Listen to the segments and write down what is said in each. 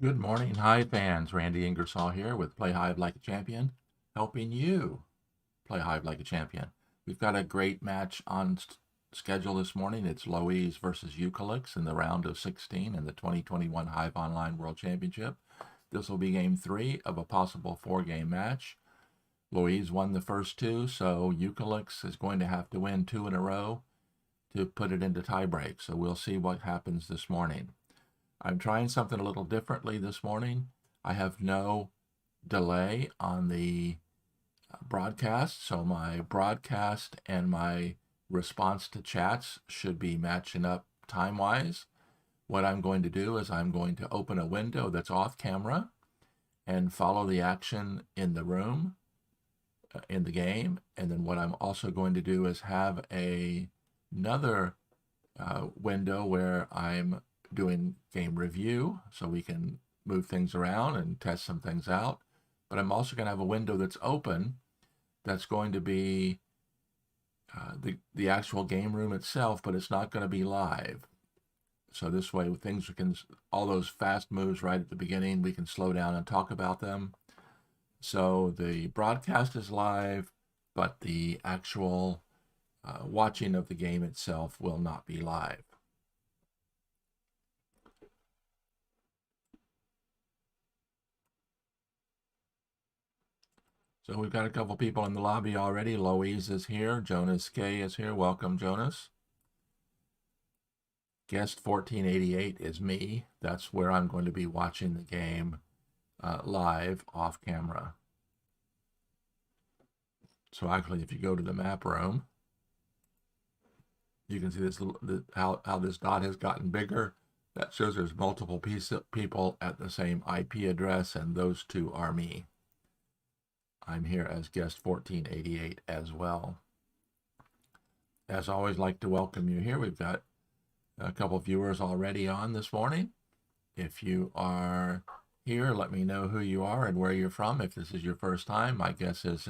Good morning, Hive fans. Randy Ingersoll here with Play Hive Like a Champion, helping you play Hive like a champion. We've got a great match on schedule this morning. It's Loizz versus Eucalyx in the round of 16 in the 2021 Hive Online World Championship. This will be game 3 of a possible 4-game match. Loizz won the first 2, so Eucalyx is going to have to win 2 in a row to put it into tiebreak. So we'll see what happens this morning. I'm trying something a little differently this morning. I have no delay on the broadcast, so my broadcast and my response to chats should be matching up time-wise. What I'm going to do is I'm going to open a window that's off camera and follow the action in the room, in the game. And then what I'm also going to do is have another window where I'm doing game review so we can move things around and test some things out. But I'm also going to have a window that's open that's going to be the actual game room itself, but it's not going to be live. So this way things can, all those fast moves right at the beginning, we can slow down and talk about them. So the broadcast is live, but the actual watching of the game itself will not be live. So we've got a couple people in the lobby already. Louise is here. Jonas K is here. Welcome, Jonas. Guest 1488 is me. That's where I'm going to be watching the game live off camera. So actually, if you go to the map room, you can see this how this dot has gotten bigger. That shows there's multiple people at the same IP address, and those two are me. I'm here as guest 1488 as well. As always, like to welcome you here. We've got a couple viewers already on this morning. If you are here, let me know who you are and where you're from. If this is your first time, my guess is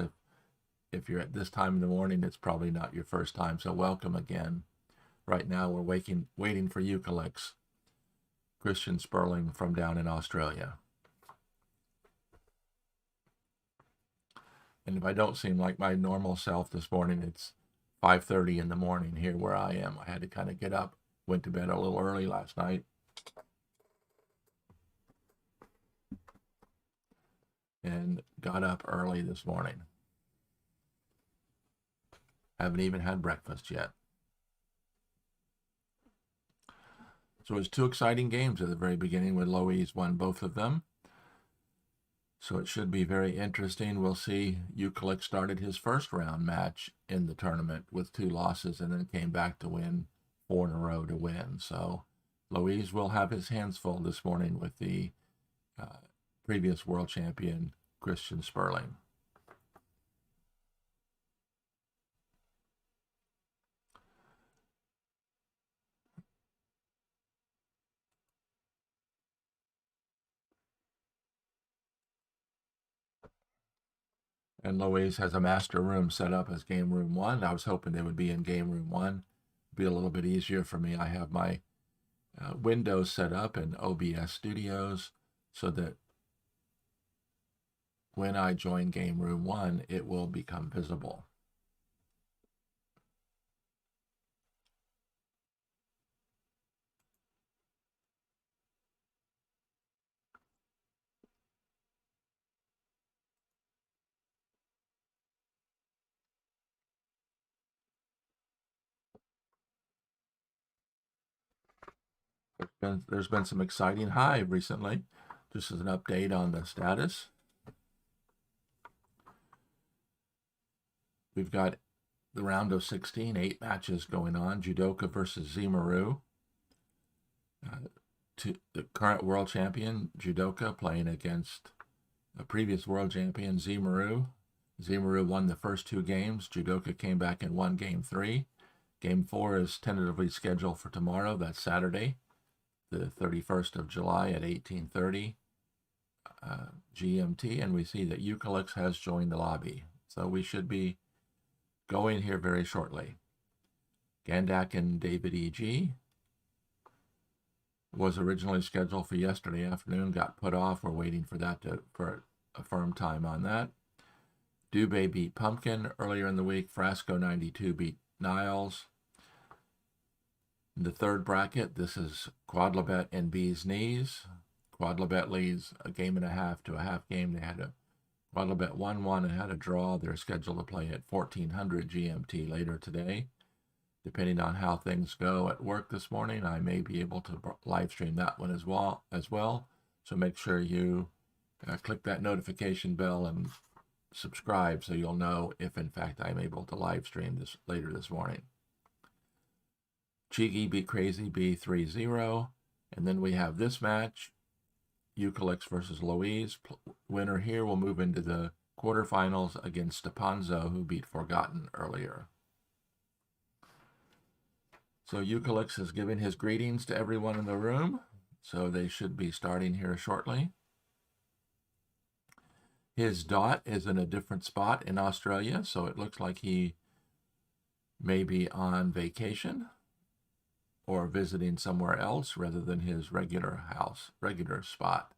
if you're at this time in the morning, it's probably not your first time. So welcome again. Right now, we're waiting for Eucalyx, Christian Sperling from down in Australia. And if I don't seem like my normal self this morning, it's 5:30 in the morning here where I am. I had to kind of get up, went to bed a little early last night. And got up early this morning. Haven't even had breakfast yet. So it was 2 exciting games at the very beginning with Loizz won both of them. So it should be very interesting. We'll see. Eucalyx started his first round match in the tournament with 2 losses and then came back to win 4 in a row to win. So Loizz will have his hands full this morning with the previous world champion, Christian Sperling. And Loizz has a master room set up as game room 1. I was hoping they would be in game room 1. Be a little bit easier for me. I have my windows set up in OBS Studios so that when I join game room 1, it will become visible. There's been some exciting Hive recently. Just as an update on the status. We've got the round of 16, 8 matches going on. Judoka versus Zemaroo. The current world champion, Judoka, playing against a previous world champion, Zemaroo. Zemaroo won the first 2 games. Judoka came back and won game 3. Game 4 is tentatively scheduled for tomorrow. That's Saturday, the 31st of July at 18:30 GMT. And we see that Eucalyx has joined the lobby. So we should be going here very shortly. Gandak and David E.G. Was originally scheduled for yesterday afternoon, got put off. We're waiting for that for a firm time on that. Dubé beat Pumpkin earlier in the week. Frasco 92 beat Niles. In the third bracket, this is Quadlibet and Bee's Knees. Quadlibet leads a game and a half to a half game. They had a Quadlibet 1-1 and had a draw. They're scheduled to play at 1400 GMT later today. Depending on how things go at work this morning, I may be able to live stream that one as well. So make sure you click that notification bell and subscribe so you'll know if in fact I'm able to live stream this later this morning. Chigi beat Crazy B 3-0. And then we have this match, Eucalyx versus Louise. Winner here will move into the quarterfinals against Stepanzo, who beat Forgotten earlier. So Eucalyx is giving his greetings to everyone in the room. So they should be starting here shortly. His dot is in a different spot in Australia, so it looks like he may be on vacation or visiting somewhere else rather than his regular spot.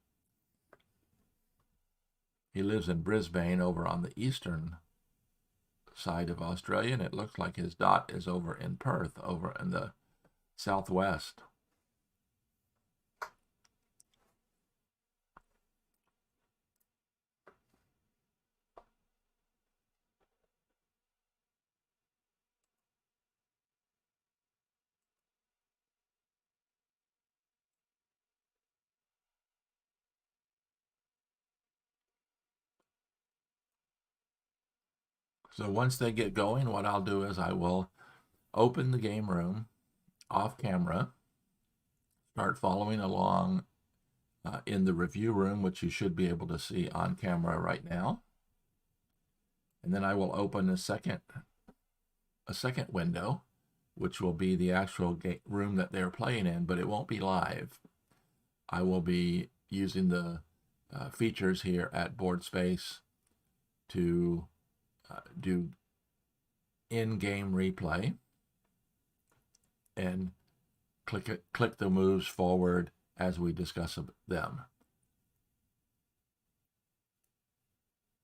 He lives in Brisbane over on the eastern side of Australia, and it looks like his dot is over in Perth, over in the southwest. So once they get going, what I'll do is I will open the game room off camera, start following along in the review room, which you should be able to see on camera right now. And then I will open a second window, which will be the actual room that they're playing in, but it won't be live. I will be using the features here at Board Space to do in-game replay and click the moves forward as we discuss them.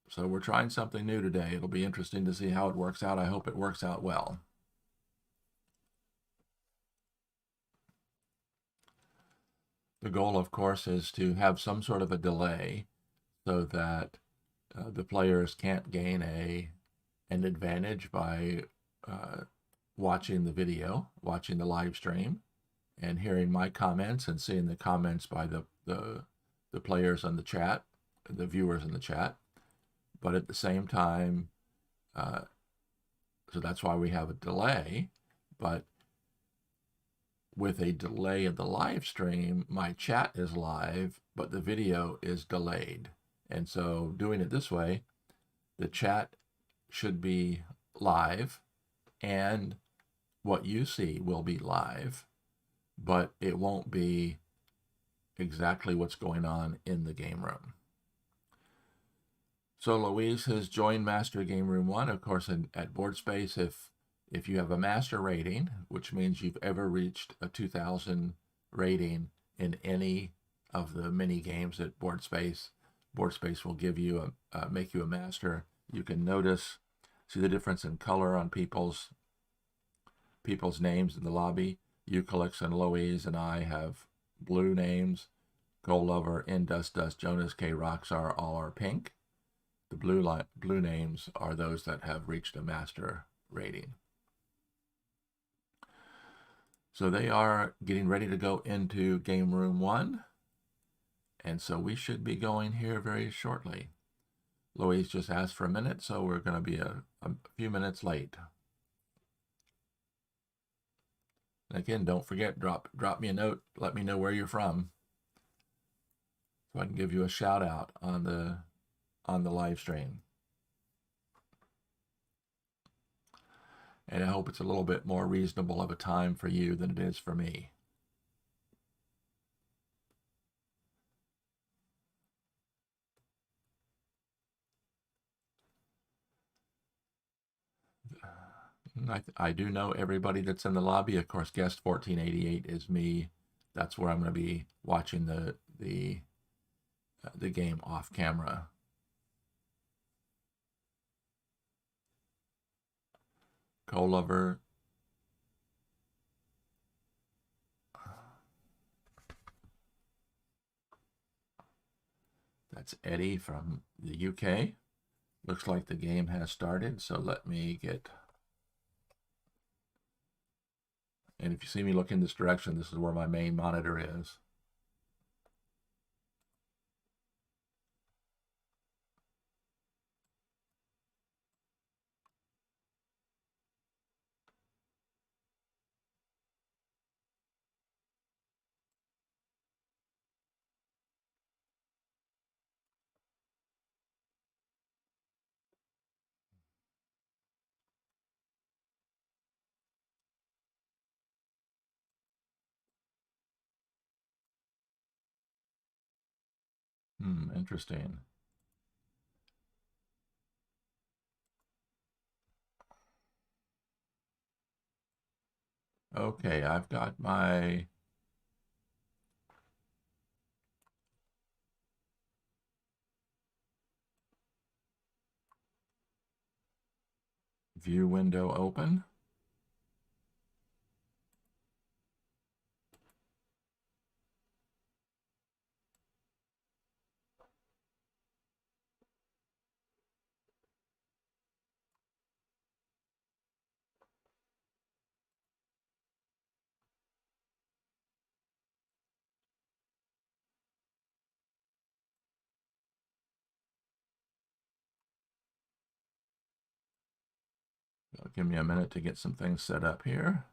So we're trying something new today. It'll be interesting to see how it works out. I hope it works out well. The goal, of course, is to have some sort of a delay so that the players can't gain an advantage by watching the video, watching the live stream, and hearing my comments and seeing the comments by the players on the chat, the viewers in the chat. But at the same time, so that's why we have a delay. But with a delay of the live stream, my chat is live, but the video is delayed. And so doing it this way, the chat should be live and what you see will be live, but it won't be exactly what's going on in the game room. So Louise has joined Master Game Room 1. Of course, at Board Space, if you have a master rating, which means you've ever reached a 2000 rating in any of the mini games at Board Space will give you make you a master. You can see the difference in color on people's names in the lobby. Eucalyx and Louise and I have blue names. Gold Lover, Dust, Jonas, K. Roxar all are pink. The blue names are those that have reached a master rating. So they are getting ready to go into Game Room 1. And so we should be going here very shortly. Louise just asked for a minute, so we're going to be a few minutes late. And again, don't forget, drop me a note. Let me know where you're from, so I can give you a shout out on the live stream. And I hope it's a little bit more reasonable of a time for you than it is for me. I do know everybody that's in the lobby. Of course, guest 1488 is me, that's where I'm going to be watching the game off camera. Co-lover. That's Eddie from the UK. Looks like the game has started, so let me get... And if you see me look in this direction, this is where my main monitor is. Interesting. Okay, I've got my view window open. Give me a minute to get some things set up here.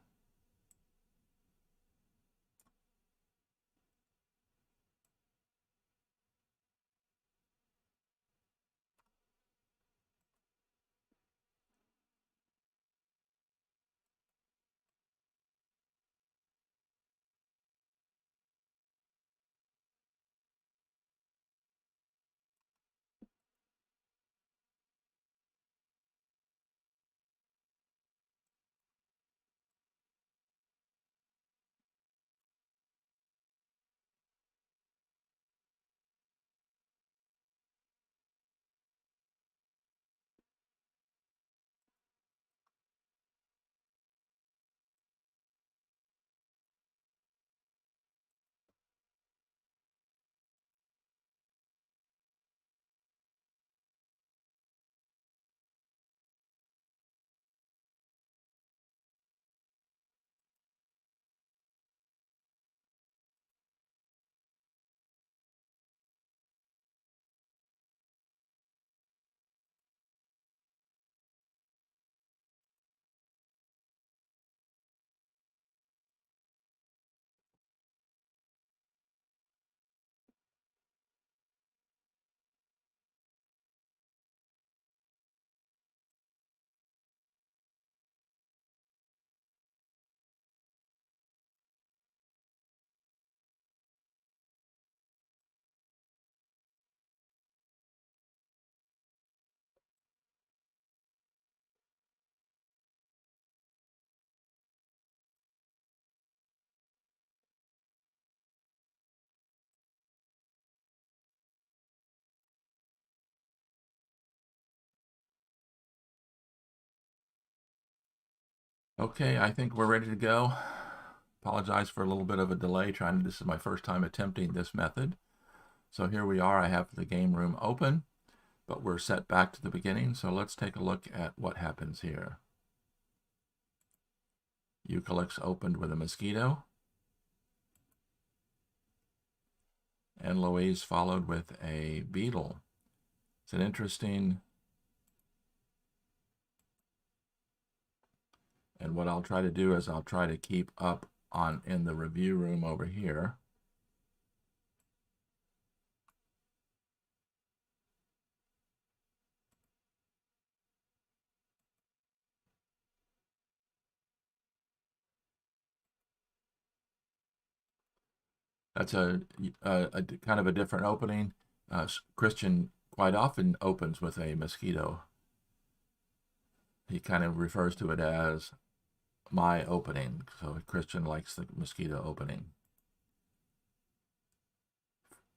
Okay, I think we're ready to go. Apologize for a little bit of a delay this is my first time attempting this method. So here we are, I have the game room open, but we're set back to the beginning. So let's take a look at what happens here. Eucalyx opened with a mosquito. And Louise followed with a beetle. It's an interesting... And what I'll try to do is I'll try to keep up in the review room over here. That's a kind of a different opening. Christian quite often opens with a mosquito. He kind of refers to it as my opening. So Christian likes the mosquito opening.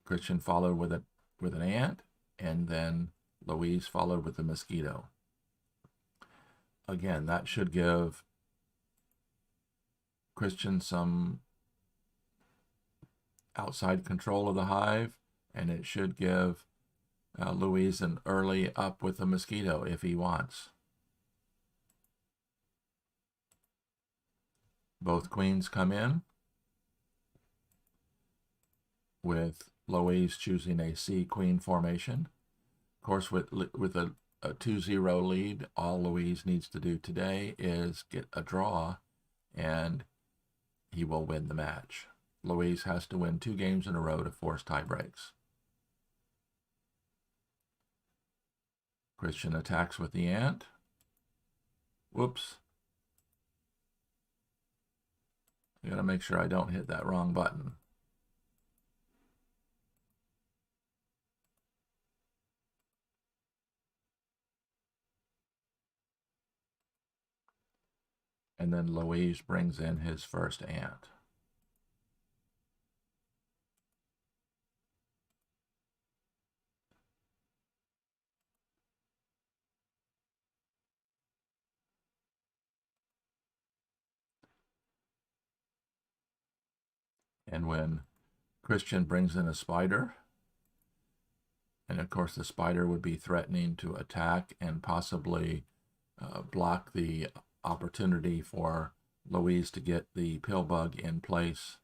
Christian followed with an ant, and then Louise followed with the mosquito. Again, that should give Christian some outside control of the hive, and it should give Louise an early up with the mosquito if he wants. Both queens come in, with Louise choosing a C-queen formation. Of course, with a 2-0 lead, all Louise needs to do today is get a draw, and he will win the match. Louise has to win 2 games in a row to force tie breaks. Christian attacks with the ant. Whoops. I gotta make sure I don't hit that wrong button. And then Louise brings in his first ant. And when Christian brings in a spider, and of course the spider would be threatening to attack and possibly block the opportunity for Louise to get the pill bug in place.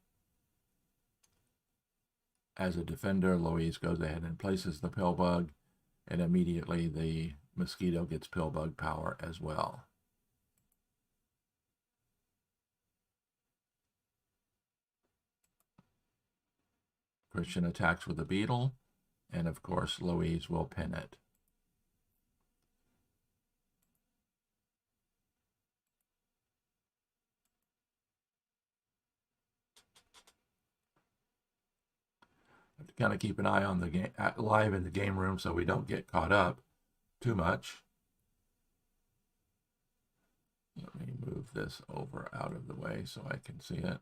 As a defender, Louise goes ahead and places the pill bug, and immediately the mosquito gets pill bug power as well. Christian attacks with the beetle, and of course Louise will pin it. Have to kind of keep an eye on the game live in the game room so we don't get caught up too much. Let me move this over out of the way so I can see it.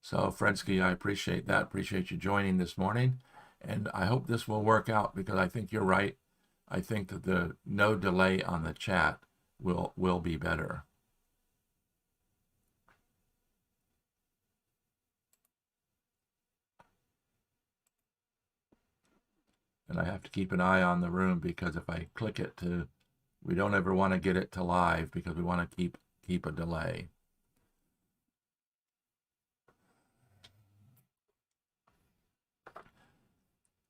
So, Fredsky, I appreciate that. Appreciate you joining this morning. And I hope this will work out, because I think you're right. I think that the no delay on the chat will be better. And I have to keep an eye on the room, because if I click it to, we don't ever want to get it to live, because we want to keep a delay.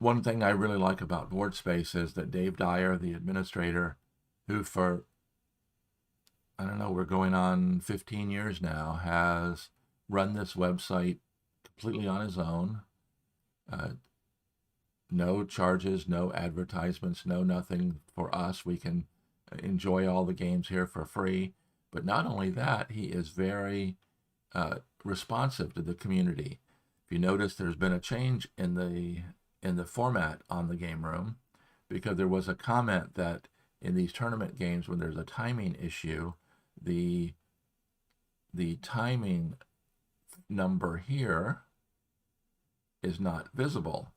One thing I really like about Board Space is that Dave Dyer, the administrator, who for, I don't know, we're going on 15 years now, has run this website completely on his own. No charges, no advertisements, no nothing for us. We can enjoy all the games here for free. But not only that, he is very responsive to the community. If you notice, there's been a change in the format on the game room, because there was a comment that in these tournament games, when there's a timing issue, the timing number here is not visible.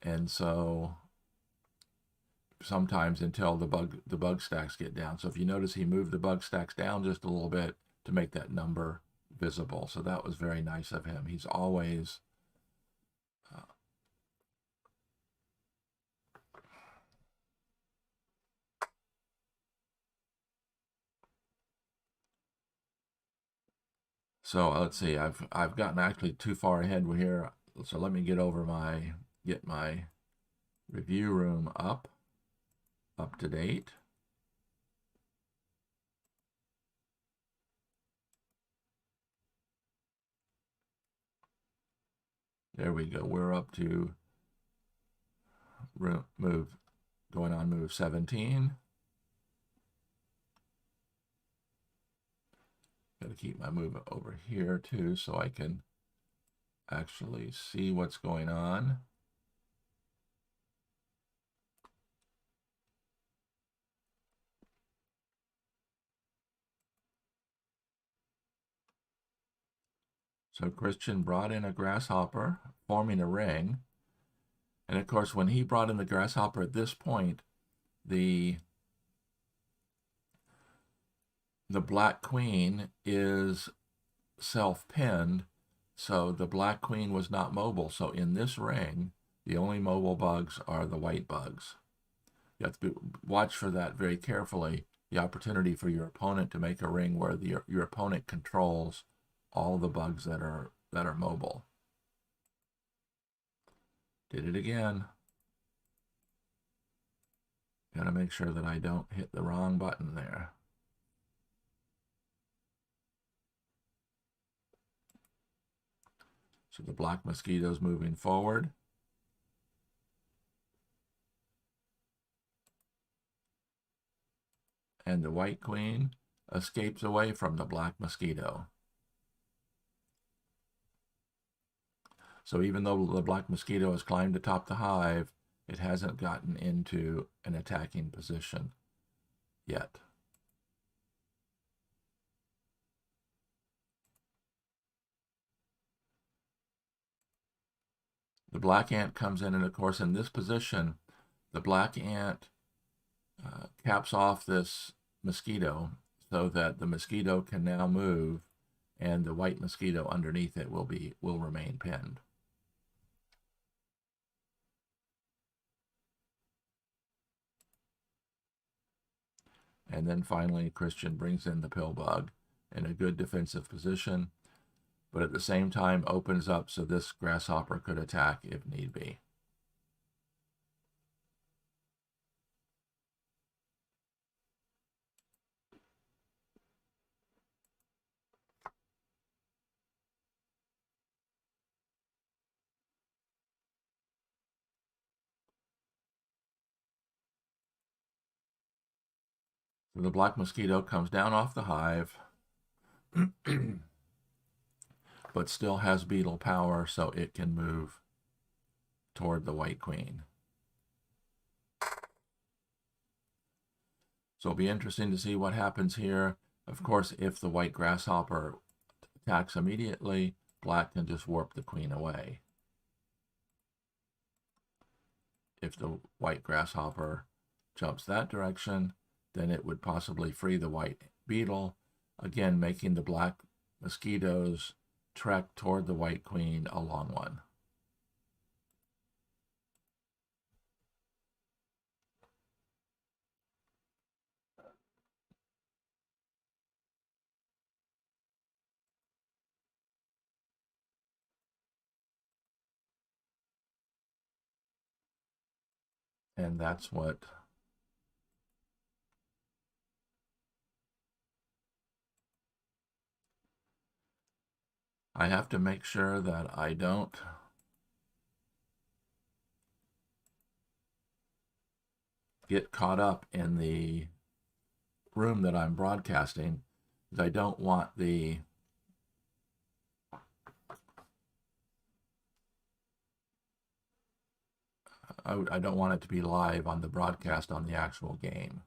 And so sometimes until the bug stacks get down. So if you notice, he moved the bug stacks down just a little bit to make that number visible. So that was very nice of him. He's always so let's see. I've gotten actually too far ahead here. So let me get my review room up to date. There we go. We're up to going on move 17. Got to keep my move over here too, so I can actually see what's going on. So Christian brought in a grasshopper, forming a ring. And of course, when he brought in the grasshopper at this point, the black queen is self-pinned, so the black queen was not mobile. So in this ring, the only mobile bugs are the white bugs. You have to watch for that very carefully, the opportunity for your opponent to make a ring where your opponent controls all the bugs that are mobile. Did it again. Gotta make sure that I don't hit the wrong button there. So the black mosquito's moving forward. And the white queen escapes away from the black mosquito. So even though the black mosquito has climbed atop the hive, it hasn't gotten into an attacking position yet. The black ant comes in, and of course in this position, the black ant caps off this mosquito so that the mosquito can now move, and the white mosquito underneath it will remain pinned. And then finally, Christian brings in the pill bug in a good defensive position, but at the same time opens up so this grasshopper could attack if need be. So the black mosquito comes down off the hive, but still has beetle power, so it can move toward the white queen. So it'll be interesting to see what happens here. Of course, if the white grasshopper attacks immediately, black can just warp the queen away. If the white grasshopper jumps that direction, then it would possibly free the white beetle, again making the black mosquitoes trek toward the white queen a long one. And that's what I have to make sure that I don't get caught up in the room that I'm broadcasting, because I don't want I don't want it to be live on the broadcast on the actual game.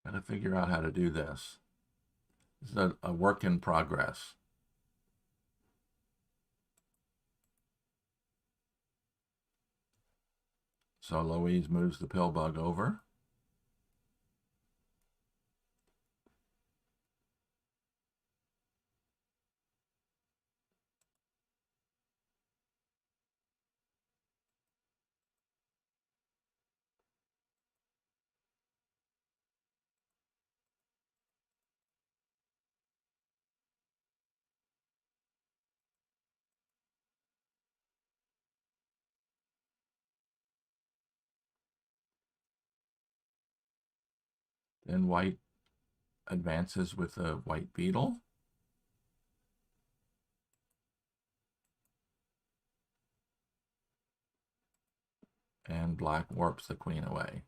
Got to figure out how to do this. This is a work in progress. So Louise moves the pill bug over. Then white advances with the white beetle. And black warps the queen away.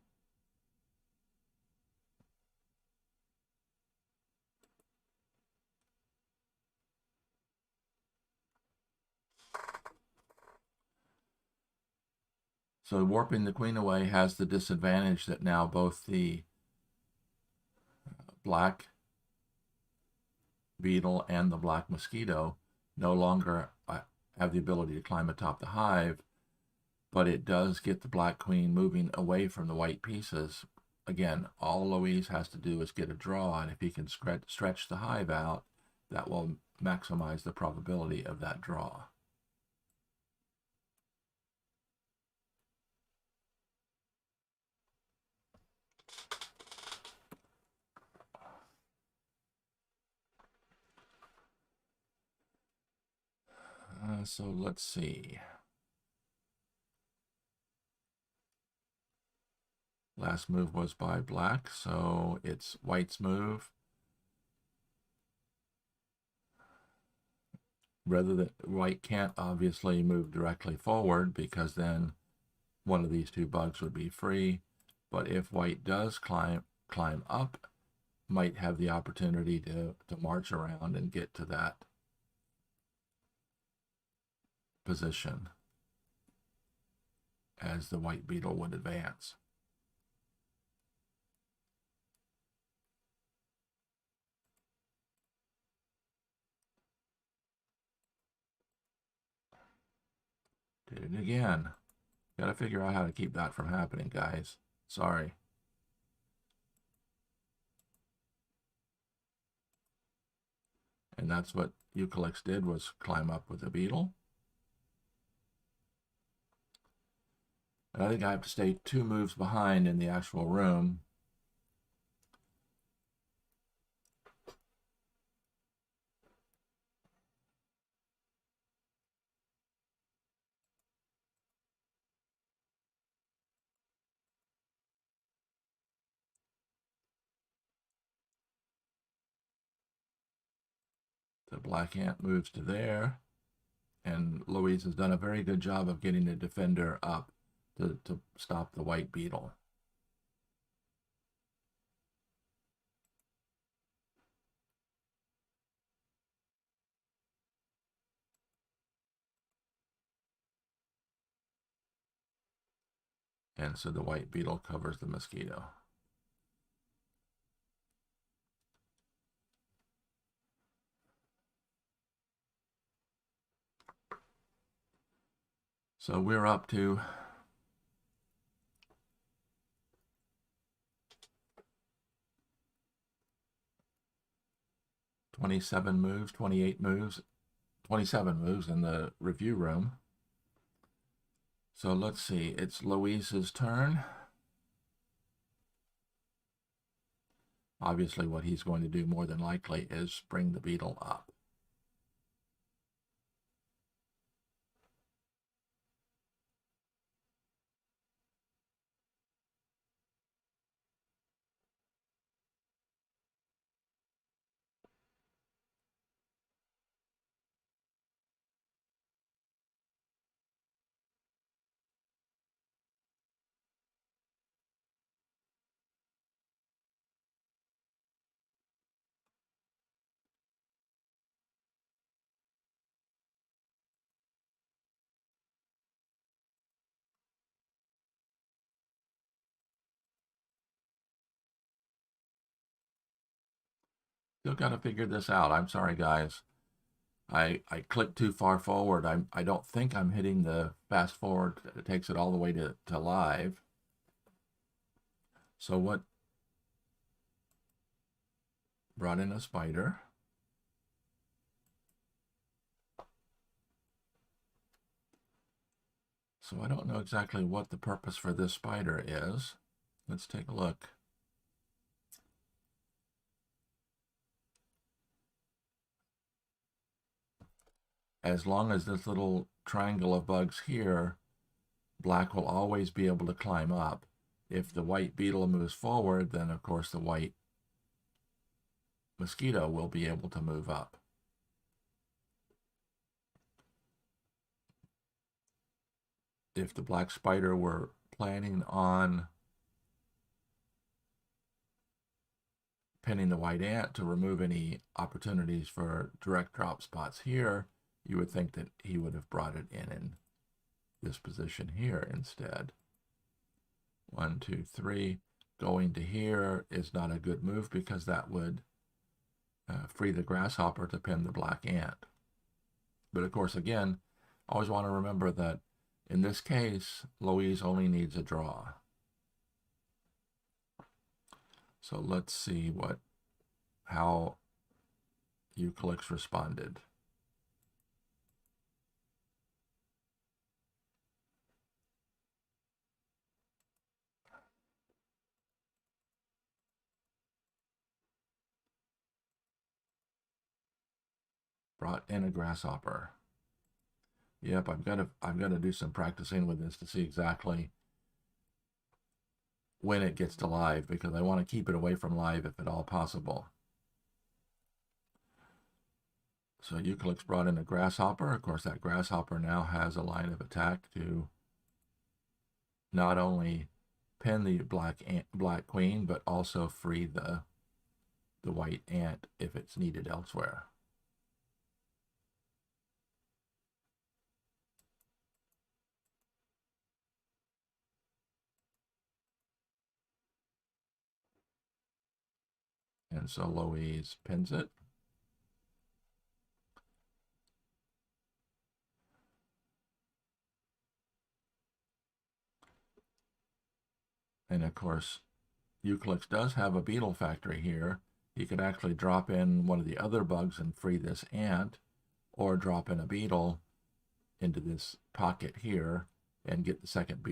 So warping the queen away has the disadvantage that now both the black beetle and the black mosquito no longer have the ability to climb atop the hive, but it does get the black queen moving away from the white pieces. Again, all Loizz has to do is get a draw, and if he can stretch the hive out, that will maximize the probability of that draw. So let's see. Last move was by black, so it's white's move. Rather than white can't obviously move directly forward because then one of these two bugs would be free. But if white does climb up, might have the opportunity to march around and get to that position as the white beetle would advance. Did it again. Got to figure out how to keep that from happening, guys. Sorry. And that's what Eucalyx did, was climb up with the beetle. And I think I have to stay 2 moves behind in the actual room. The black ant moves to there, and Louise has done a very good job of getting the defender up to stop the white beetle. And so the white beetle covers the mosquito. So we're up to 27 moves, 28 moves, 27 moves in the review room. So let's see, it's Louise's turn. Obviously, what he's going to do more than likely is bring the beetle up. Still got to figure this out. I'm sorry, guys. I clicked too far forward. I don't think I'm hitting the fast forward. It takes it all the way to live. So what brought in a spider. So I don't know exactly what the purpose for this spider is. Let's take a look. As long as this little triangle of bugs here, black will always be able to climb up. If the white beetle moves forward, then of course the white mosquito will be able to move up. If the black spider were planning on pinning the white ant to remove any opportunities for direct drop spots here, you would think that he would have brought it in this position here instead. 1, 2, 3. Going to here is not a good move because that would free the grasshopper to pin the black ant. But of course, again, always want to remember that in this case, Louise only needs a draw. So let's see how Eucalyx responded. Brought in a grasshopper. Yep, I've got to do some practicing with this to see exactly when it gets to live, because I want to keep it away from live if at all possible. So Eucalyx brought in a grasshopper. Of course, that grasshopper now has a line of attack to not only pin the black queen, but also free the white ant if it's needed elsewhere. And so Loizz pins it. And of course, Eucalyx does have a beetle factory here. He could actually drop in one of the other bugs and free this ant, or drop in a beetle into this pocket here and get the second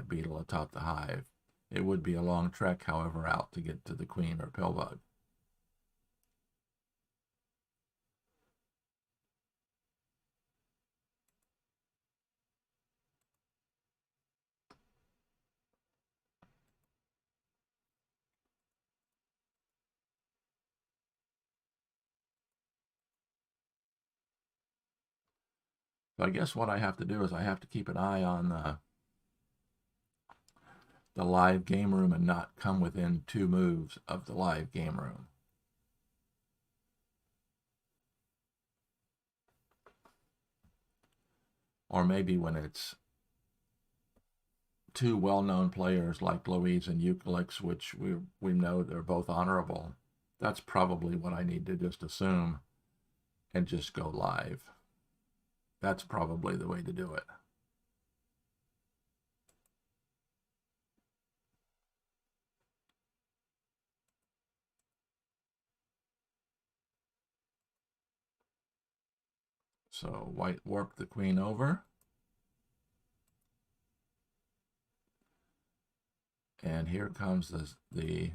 beetle atop the hive. It would be a long trek, however, out to get to the queen or pillbug. So I guess what I have to do is I have to keep an eye on the live game room and not come within 2 moves of the live game room. Or maybe when it's 2 well-known players like Loizz and Eucalyx, which we know they're both honorable, that's probably what I need to just assume and just go live. That's probably the way to do it. So white warp the queen over. And here comes the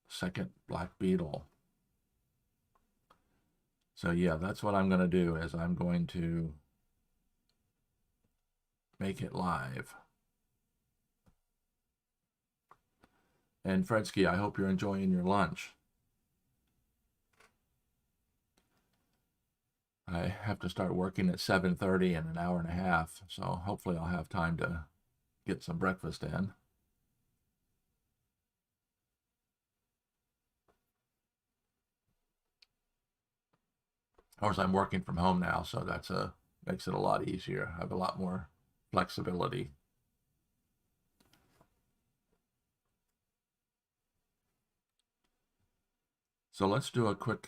second black beetle. So yeah, that's what I'm going to do, is I'm going to make it live. And Fredsky, I hope you're enjoying your lunch. I have to start working at 7:30 in an hour and a half, so hopefully I'll have time to get some breakfast in. Of course, I'm working from home now, so that's makes it a lot easier. I have a lot more flexibility. So let's do a quick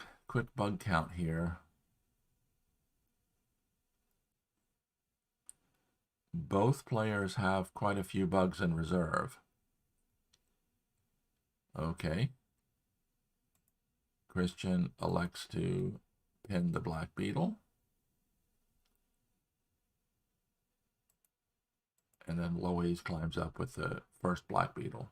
bug count here. Both players have quite a few bugs in reserve. Okay. Christian elects to pin the black beetle. And then Loizz climbs up with the first black beetle.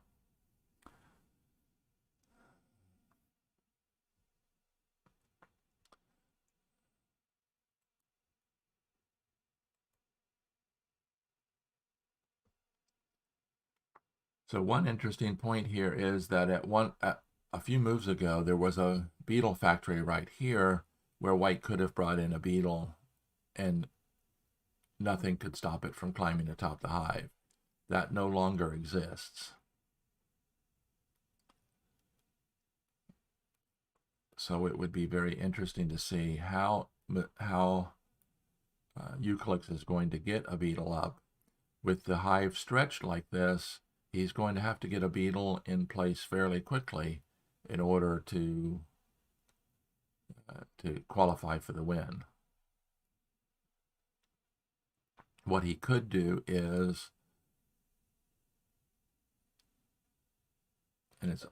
So one interesting point here is that at a few moves ago, there was a beetle factory right here where white could have brought in a beetle and nothing could stop it from climbing atop the hive. That no longer exists. So it would be very interesting to see how Eucalyx is going to get a beetle up. With the hive stretched like this, he's going to have to get a beetle in place fairly quickly in order to qualify for the win. What he could do is, and it's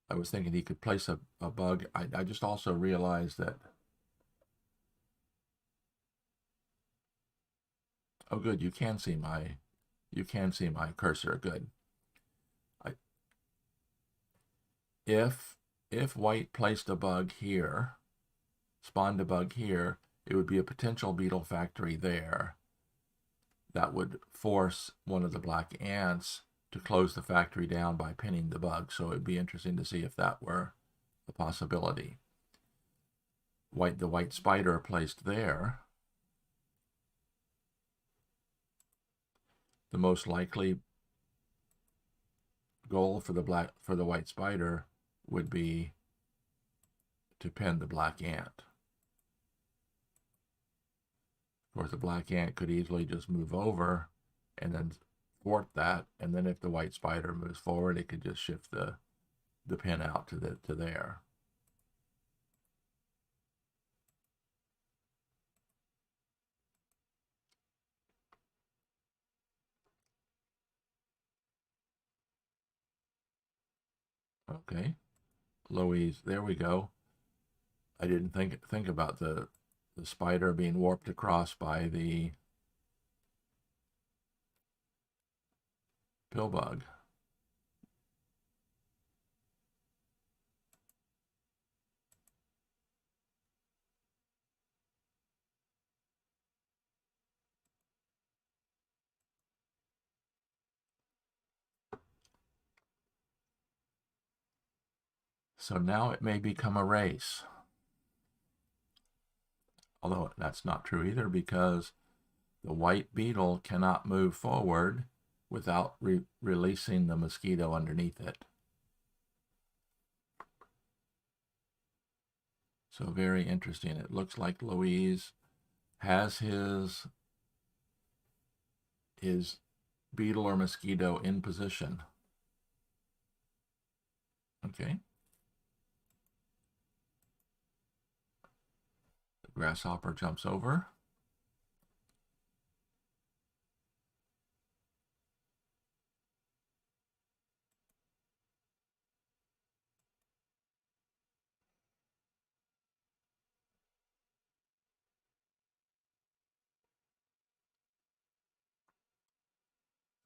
I was thinking he could place a bug. I just also realized that, oh good, you can see my cursor. Good. If white placed a bug here, spawned a bug here, it would be a potential beetle factory there. That would force one of the black ants to close the factory down by pinning the bug. So it'd be interesting to see if that were a possibility. The white spider placed there. The most likely goal for the white spider would be to pin the black ant. Of course, the black ant could easily just move over and then thwart that, and then if the white spider moves forward, it could just shift the pin out to there. Okay, Louise, there we go. I didn't think about the spider being warped across by the pill bug. So now it may become a race. Although that's not true either, because the white beetle cannot move forward without releasing the mosquito underneath it. So very interesting. It looks like Loizz has his beetle or mosquito in position. Okay. The grasshopper jumps over.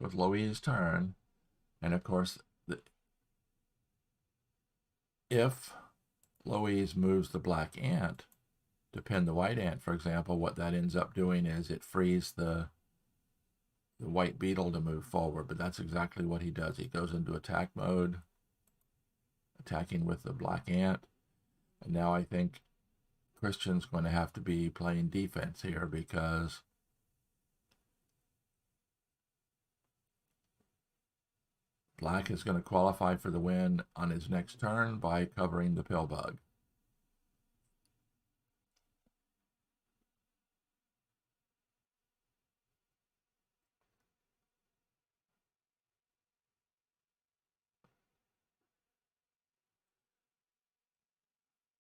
With Loizz's turn, and of course, if Loizz moves the black ant to pin the white ant, for example, what that ends up doing is it frees the white beetle to move forward, but that's exactly what he does. He goes into attack mode, attacking with the black ant, and now I think Christian's going to have to be playing defense here, because black is going to qualify for the win on his next turn by covering the pill bug.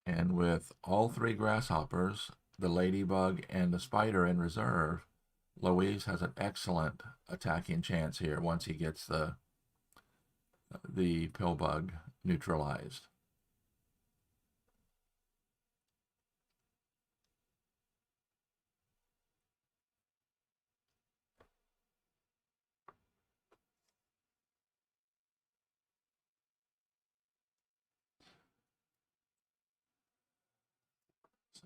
And with all three grasshoppers, the ladybug and the spider in reserve, Loizz has an excellent attacking chance here once he gets the pill bug neutralized.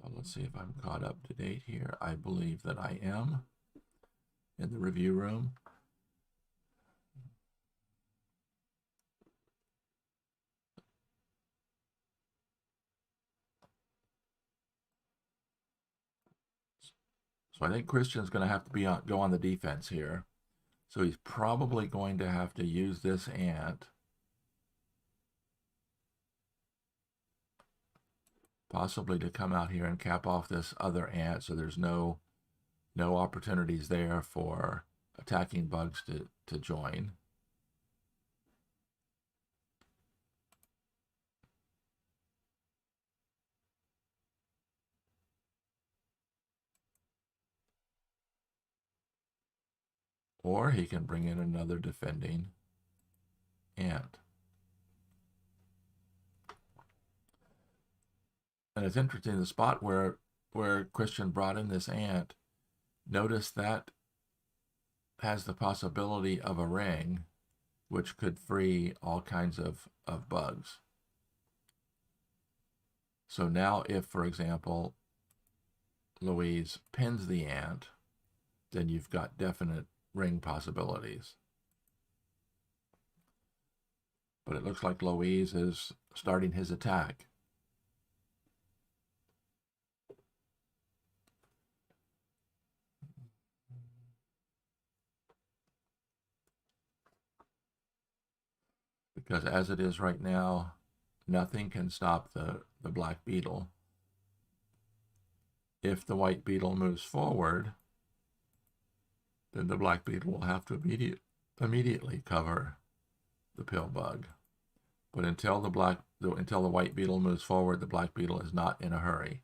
So let's see if I'm caught up to date here. I believe that I am in the review room. So I think Christian's going to have to go on the defense here. So he's probably going to have to use this ant. Possibly to come out here and cap off this other ant, so there's no opportunities there for attacking bugs to join. Or he can bring in another defending ant. And it's interesting, the spot where Christian brought in this ant, notice that has the possibility of a ring, which could free all kinds of bugs. So now if, for example, Louise pins the ant, then you've got definite ring possibilities. But it looks like Loizz is starting his attack. Because as it is right now, nothing can stop the black beetle. If the white beetle moves forward, then the black beetle will have to immediately cover the pill bug. But until the white beetle moves forward, the black beetle is not in a hurry.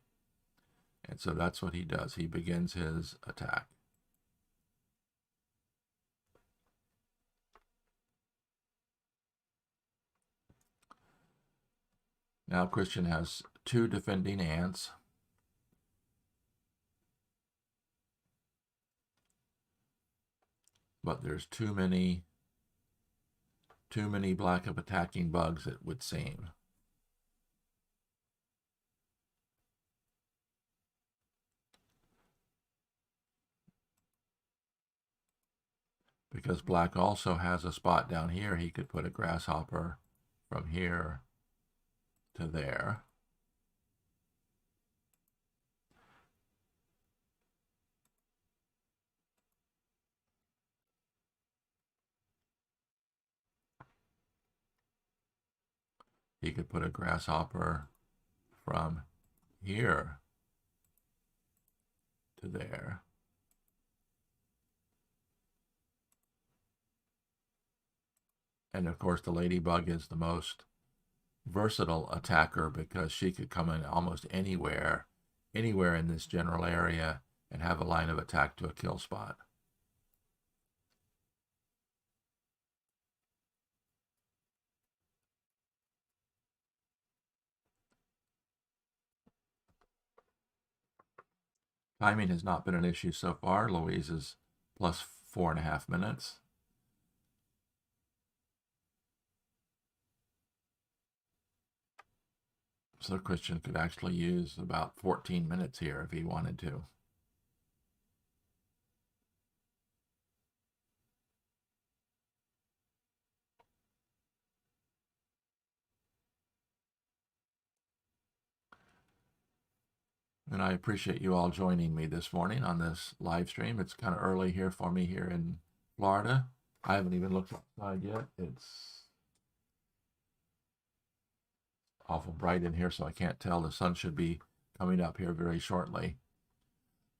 And so that's what he does. He begins his attack. Now Christian has 2 defending ants. But there's too many black of attacking bugs, it would seem. Because black also has a spot down here, he could put a grasshopper from here to there. He could put a grasshopper from here to there. And of course, the ladybug is the most versatile attacker because she could come in almost anywhere in this general area and have a line of attack to a kill spot. Timing has not been an issue so far. Louise is plus 4.5 minutes. So Christian could actually use about 14 minutes here if he wanted to. And I appreciate you all joining me this morning on this live stream. It's kind of early here for me here in Florida. I haven't even looked outside yet. It's awful bright in here, so I can't tell. The sun should be coming up here very shortly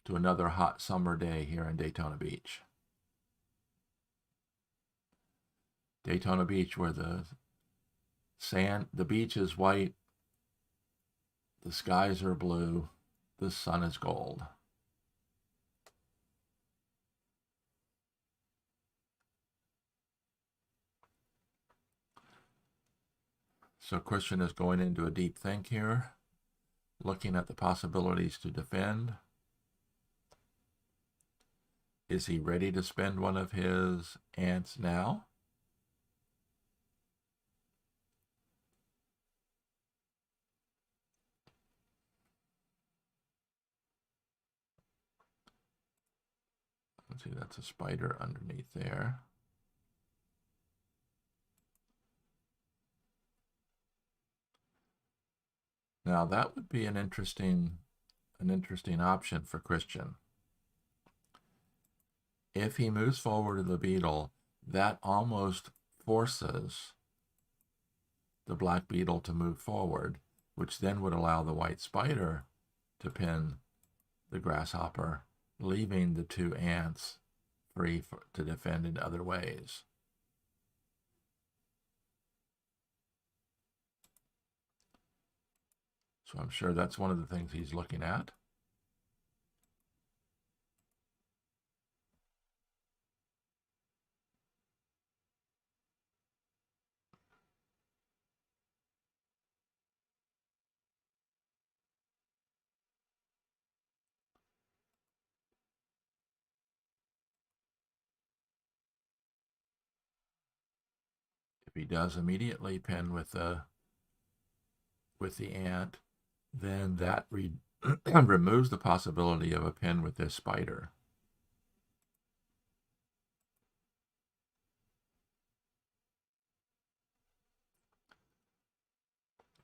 to another hot summer day here in Daytona Beach. Daytona Beach, where the beach is white, the skies are blue, the sun is gold. So Christian is going into a deep think here, looking at the possibilities to defend. Is he ready to spend one of his ants now? See, that's a spider underneath there. Now that would be an interesting option for Christian. If he moves forward to the beetle, that almost forces the black beetle to move forward, which then would allow the white spider to pin the grasshopper, leaving the two ants free to defend in other ways. So I'm sure that's one of the things he's looking at. If he does immediately pin with the ant, then that removes the possibility of a pin with this spider.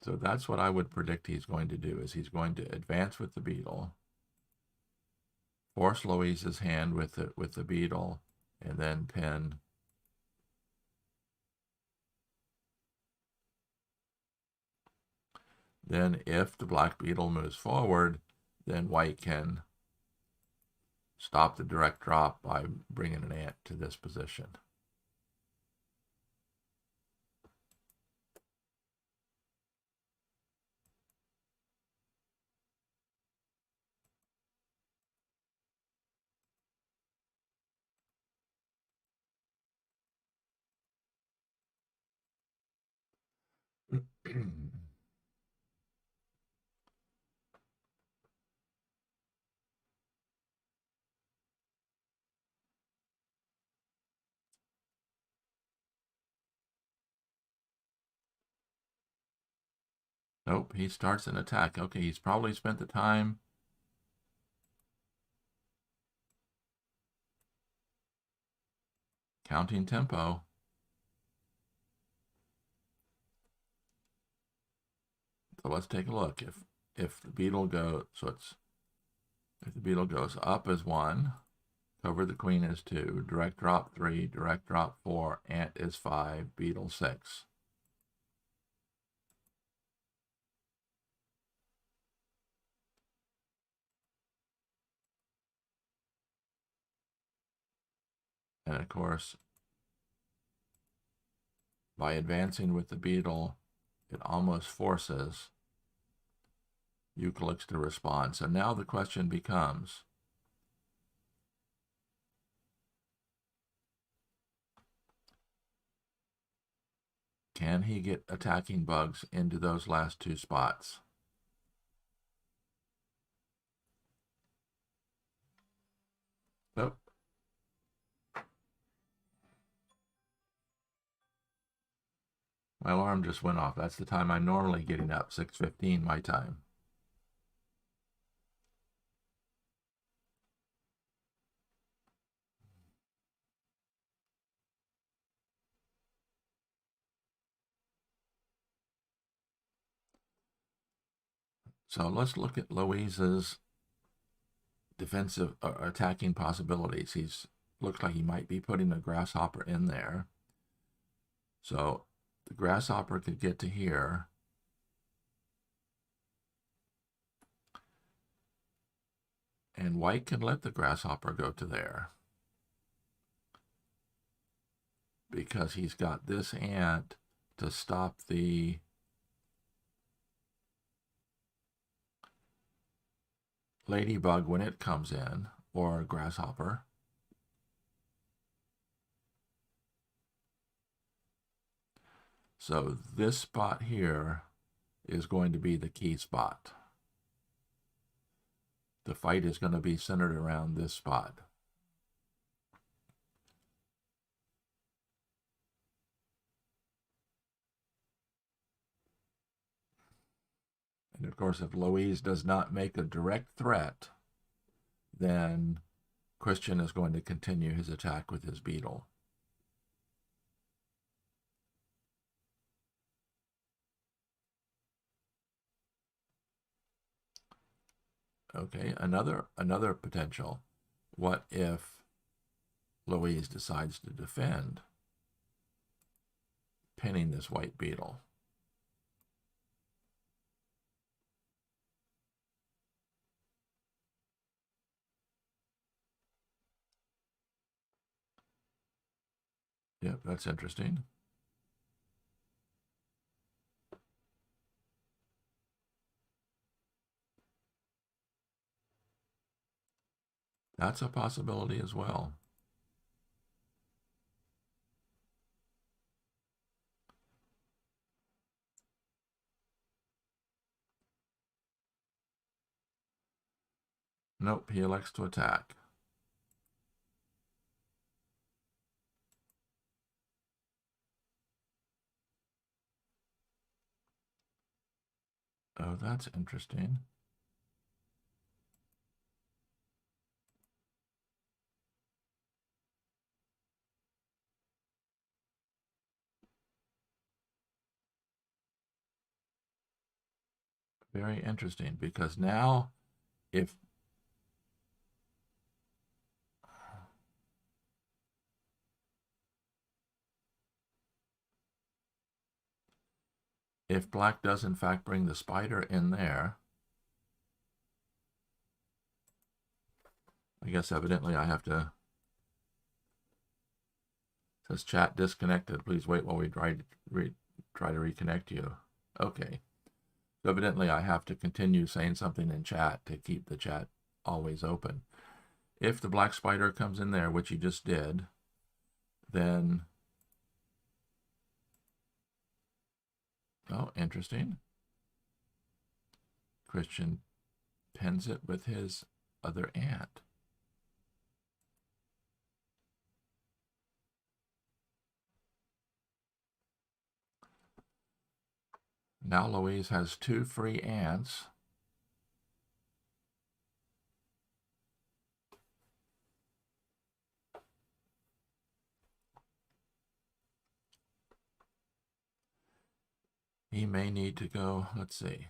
So that's what I would predict he's going to do, is he's going to advance with the beetle, force Loiz's hand with the beetle, and then pin. Then if the black beetle moves forward, then white can stop the direct drop by bringing an ant to this position. Nope, he starts an attack. Okay, he's probably spent the time counting tempo. So let's take a look. If the beetle goes, if the beetle goes up as 1, cover the queen as 2, direct drop 3, direct drop 4, ant is 5, beetle 6. And of course, by advancing with the beetle, it almost forces Eucalyx to respond. So now the question becomes, can he get attacking bugs into those last 2 spots? Nope. My alarm just went off. That's the time I'm normally getting up, 6:15 my time. So let's look at Louise's defensive attacking possibilities. He's looks like he might be putting a grasshopper in there. So the grasshopper could get to here. And white can let the grasshopper go to there, because he's got this ant to stop the ladybug when it comes in, or grasshopper. So this spot here is going to be the key spot. The fight is going to be centered around this spot. And of course, if Loizz does not make a direct threat, then Christian is going to continue his attack with his beetle. Okay, another potential. What if Louise decides to defend, pinning this white beetle? Yep, that's interesting. That's a possibility as well. Nope, he elects to attack. Oh, that's interesting. Very interesting, because now if black does in fact bring the spider in there, I guess evidently I have to, says chat disconnected. Please wait while we try to reconnect you. Okay. So evidently I have to continue saying something in chat to keep the chat always open. If the black spider comes in there, which he just did, then, oh, interesting. Christian pins it with his other ant. Now Louise has 2 free ants. He may need to go, let's see.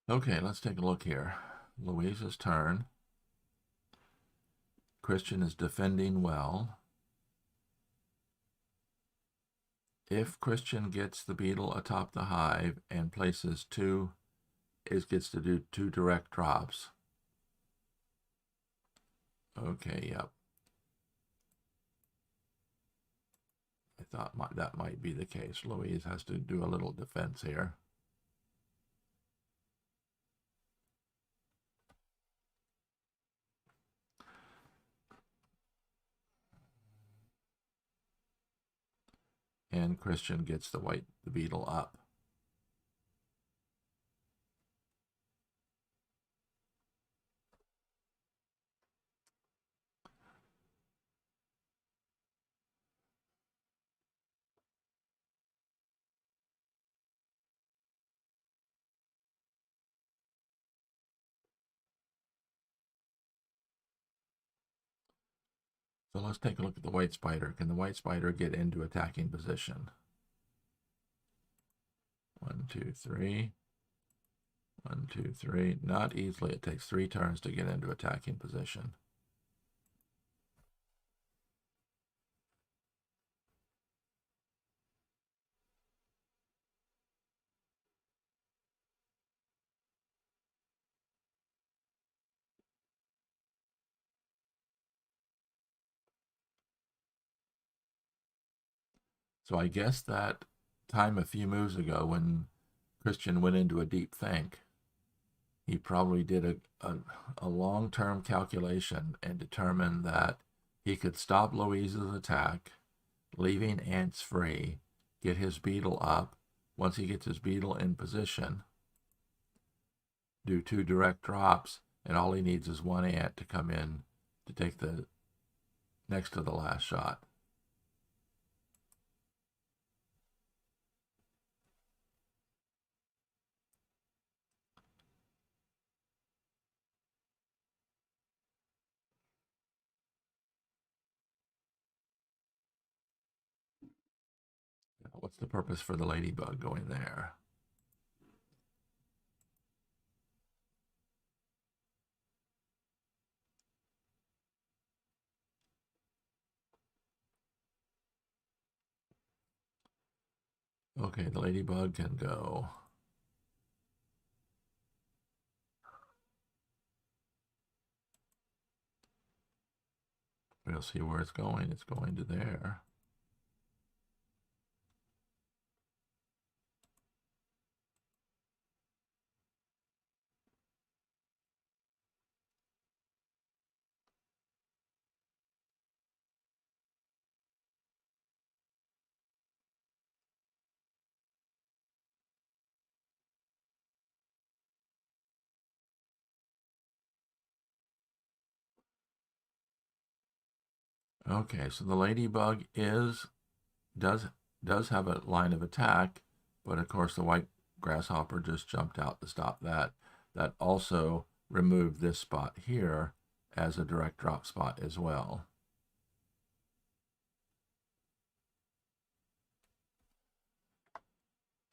Okay, let's take a look here. Louise's turn. Christian is defending well. If Christian gets the beetle atop the hive and places 2, it gets to do 2 direct drops. Okay, yep. I thought that might be the case. Louise has to do a little defense here. And Christian gets the beetle up. So let's take a look at the white spider. Can the white spider get into attacking position? 1, 2, 3. 1, 2, 3. Not easily. It takes 3 turns to get into attacking position. So I guess that time a few moves ago when Christian went into a deep think, he probably did a long-term calculation and determined that he could stop Louise's attack, leaving ants free, get his beetle up. Once he gets his beetle in position, do 2 direct drops, and all he needs is 1 ant to come in to take the next to the last shot. What's the purpose for the ladybug going there? Okay, the ladybug can go. We'll see where it's going. It's going to there. Okay, so the ladybug does have a line of attack, but of course the white grasshopper just jumped out to stop that. That also removed this spot here as a direct drop spot as well.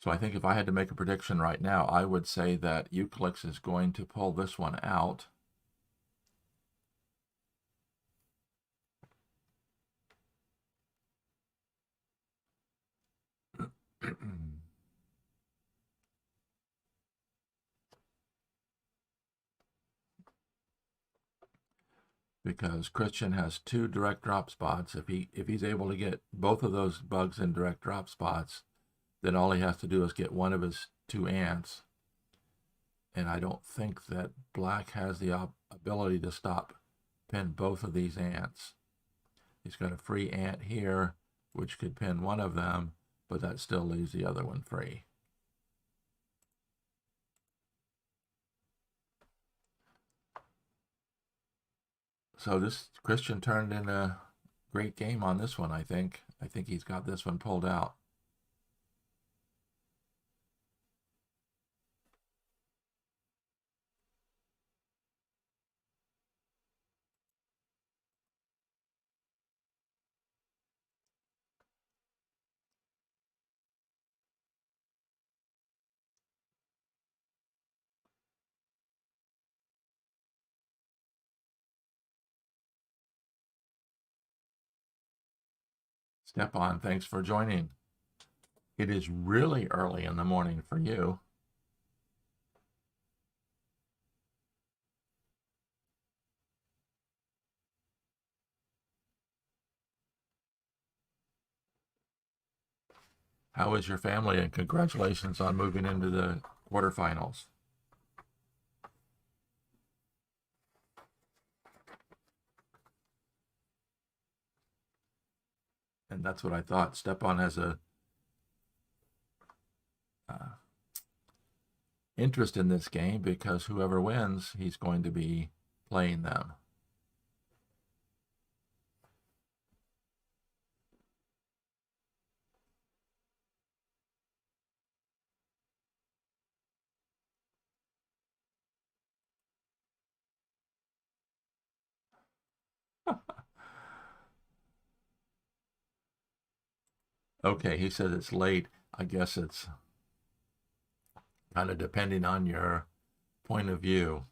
So I think if I had to make a prediction right now, I would say that Eucalyx is going to pull this one out. Because Christian has 2 direct drop spots. If he's able to get both of those bugs in direct drop spots, then all he has to do is get one of his 2 ants. And I don't think that black has the ability to pin both of these ants. He's got a free ant here, which could pin one of them, but that still leaves the other one free. So this Christian turned in a great game on this one, I think. I think he's got this one pulled out. Stepan, thanks for joining. It is really early in the morning for you. How is your family? And congratulations on moving into the quarterfinals. And that's what I thought. Stepan has a interest in this game because whoever wins, he's going to be playing them. Okay, he said it's late. I guess it's kind of depending on your point of view.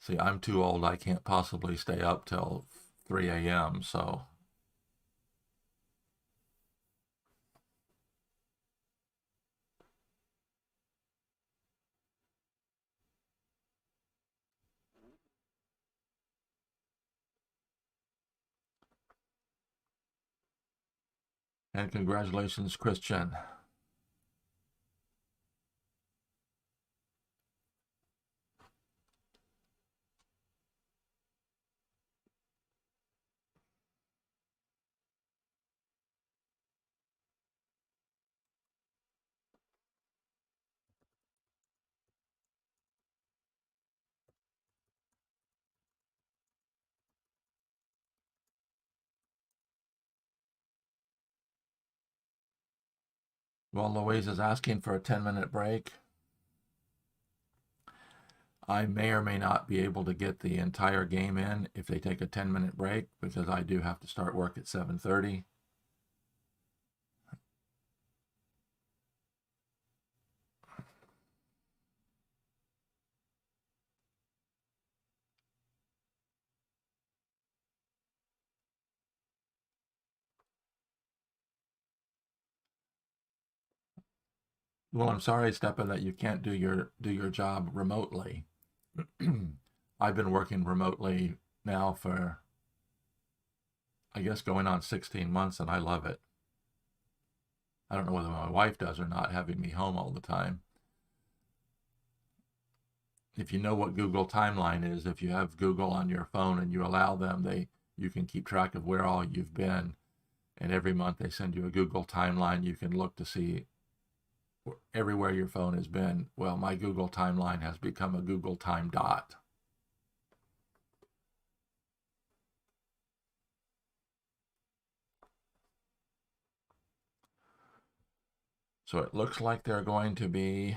See, I'm too old. I can't possibly stay up till 3 a.m., so. And congratulations, Christian. Well, Louise is asking for a 10-minute break. I may or may not be able to get the entire game in if they take a 10-minute break, because I do have to start work at 7:30. Well, I'm sorry, Stepan, that you can't do your job remotely. I've been working remotely now for, I guess, going on 16 months, and I love it. I don't know whether my wife does or not, having me home all the time. If you know what Google Timeline is, if you have Google on your phone and you allow them, you can keep track of where all you've been. And every month they send you a Google Timeline. You can look to see everywhere your phone has been. Well, my Google Timeline has become a Google Time Dot. So it looks like they're going to be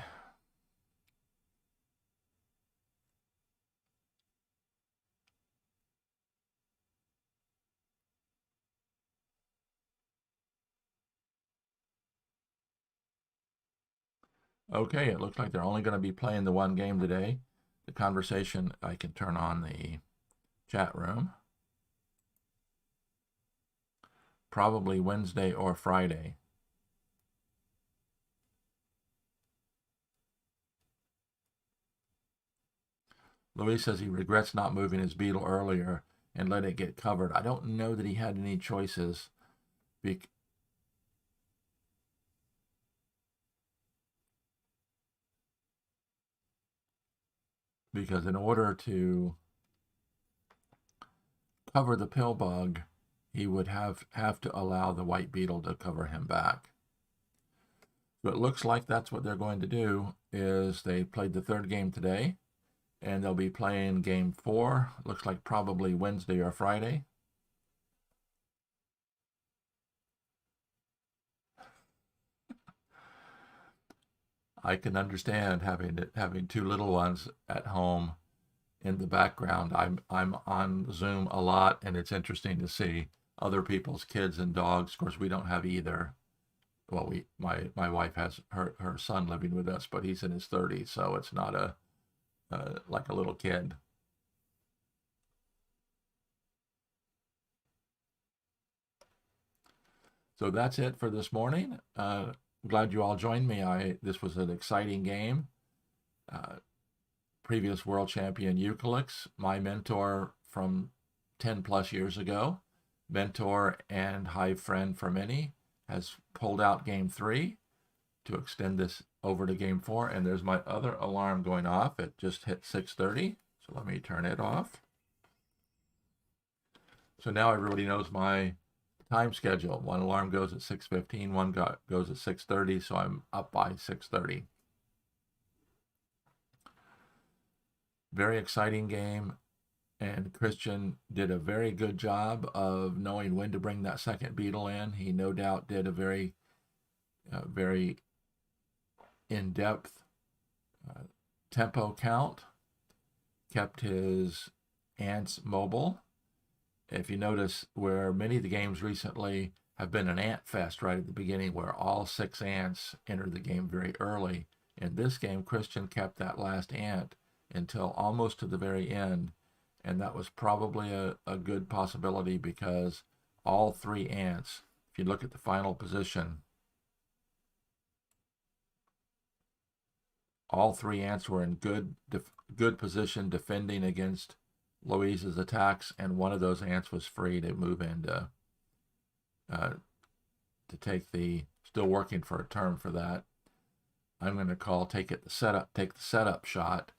okay. It looks like they're only going to be playing the one game today. The conversation, I can turn on the chat room. Probably Wednesday or Friday. Louise says he regrets not moving his beetle earlier and let it get covered. I don't know that he had any choices. Because in order to cover the pill bug, he would have to allow the white beetle to cover him back. So it looks like that's what they're going to do. Is they played the third game today, and they'll be playing game 4. Looks like probably Wednesday or Friday. I can understand having two little ones at home in the background. I'm on Zoom a lot, and it's interesting to see other people's kids and dogs. Of course, we don't have either. Well, my wife has her son living with us, but he's in his 30s, so it's not like a little kid. So that's it for this morning. Glad you all joined me. This was an exciting game. Previous world champion Eucalyx, my mentor from 10 plus years ago, mentor and Hive friend for many, has pulled out game 3 to extend this over to game 4. And there's my other alarm going off. It just hit 6:30. So let me turn it off. So now everybody knows my time schedule. One alarm goes at 6:15, one goes at 6:30, so I'm up by 6:30. Very exciting game, and Christian did a very good job of knowing when to bring that second beetle in. He no doubt did a very in-depth tempo count, kept his ants mobile. If you notice, where many of the games recently have been an ant fest right at the beginning, where all 6 ants enter the game very early. In this game, Christian kept that last ant until almost to the very end, and that was probably a good possibility, because all 3 ants, if you look at the final position, all 3 ants were in good position defending against Loizz's attacks, and one of those ants was free to move into to take the, still working for a term for that. I'm going to call take the setup shot,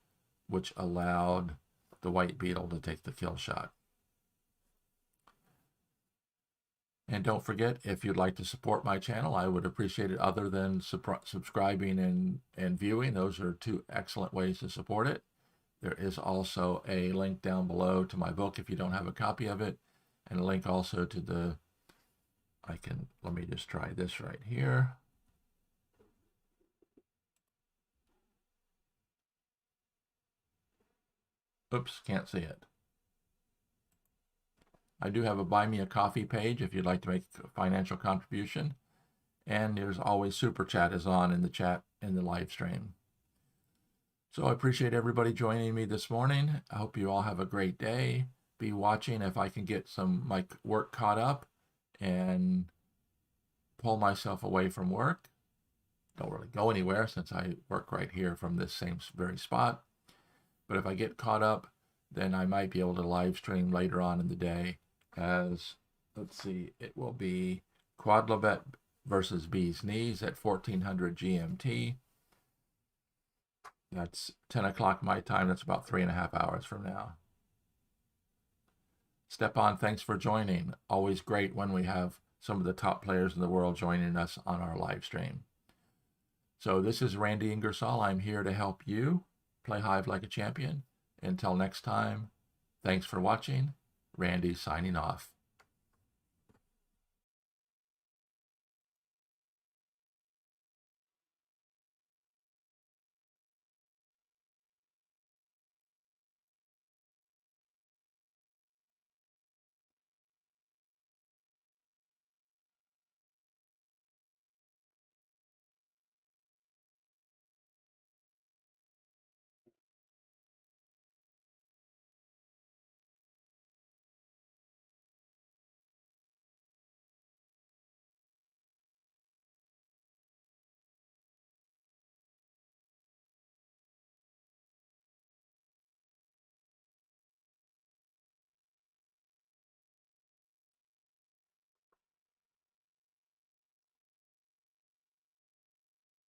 which allowed the white beetle to take the kill shot. And don't forget, if you'd like to support my channel, I would appreciate it. Other than subscribing and viewing, those are 2 excellent ways to support it. There is also a link down below to my book if you don't have a copy of it, and a link also to let me just try this right here. Oops, can't see it. I do have a Buy Me a Coffee page if you'd like to make a financial contribution. And there's always Super Chat is on in the chat in the live stream. So I appreciate everybody joining me this morning. I hope you all have a great day. Be watching if I can get my work caught up and pull myself away from work. Don't really go anywhere since I work right here from this same very spot. But if I get caught up, then I might be able to live stream later on in the day as, let's see, it will be Quadlibet versus Bee's Knees at 1400 GMT. That's 10 o'clock my time. That's about 3.5 hours from now. Stepan, thanks for joining. Always great when we have some of the top players in the world joining us on our live stream. So this is Randy Ingersoll. I'm here to help you play Hive like a champion. Until next time, thanks for watching. Randy signing off.